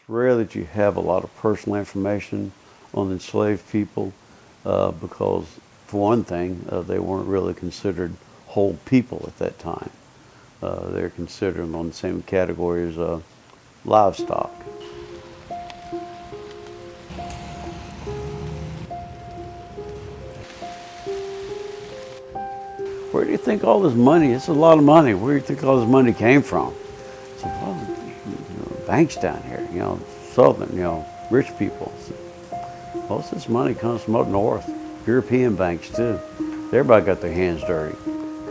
rare that you have a lot of personal information on enslaved people because, for one thing, they weren't really considered whole people at that time. They're considered on the same category as livestock. Where do you think all this money, it's a lot of money, where do you think all this money came from? So, well, banks down here, southern, rich people. So, most of this money comes from up north, European banks too. Everybody got their hands dirty.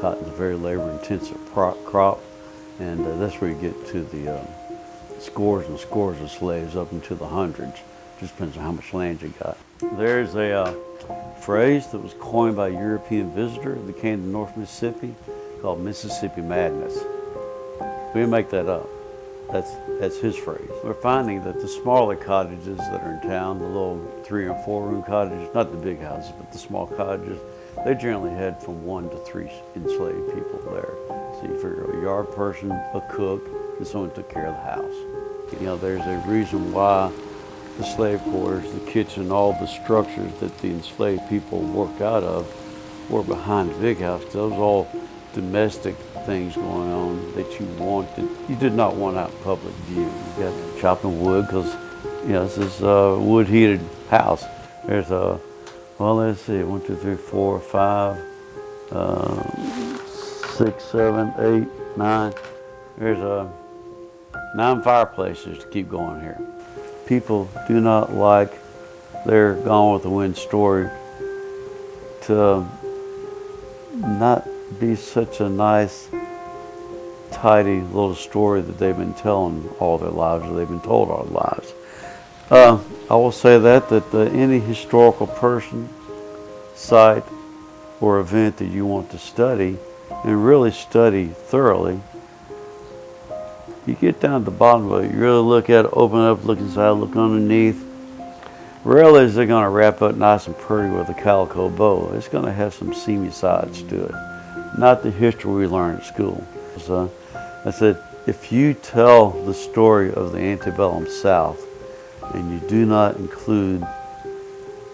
Cotton's a very labor-intensive crop, and that's where you get to the scores and scores of slaves up into the hundreds. Just depends on how much land you got. There's a phrase that was coined by a European visitor that came to North Mississippi called Mississippi Madness. We didn't make that up. That's his phrase. We're finding that the smaller cottages that are in town, the little 3 and 4 room cottages, not the big houses, but the small cottages, they generally had from 1 to 3 enslaved people there. So you figure a yard person, a cook, and someone took care of the house. There's a reason why the slave quarters, the kitchen, all the structures that the enslaved people worked out of were behind the big house. Those were all domestic things going on that you did not want out in public view. You got chopping wood because, this is a wood heated house. There's let's see, 1, 2, 3, 4, 5, 6, 7, 8, 9. There's 9 fireplaces to keep going here. People do not like their Gone with the Wind story to not be such a nice, tidy little story that they've been telling all their lives, or they've been told all their lives. I will say that any historical person, site, or event that you want to study, and really study thoroughly, you get down to the bottom of it, you really look at it, open it up, look inside, look underneath. Rarely is it going to wrap up nice and pretty with a calico bow. It's going to have some seamy sides to it. Not the history we learned at school. So I said, if you tell the story of the antebellum South and you do not include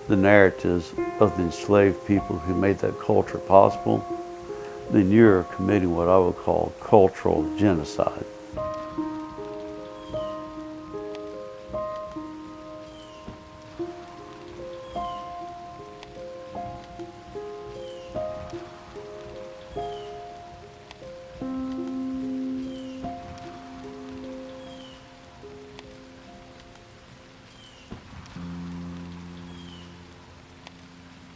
the narratives of the enslaved people who made that culture possible, then you're committing what I would call cultural genocide.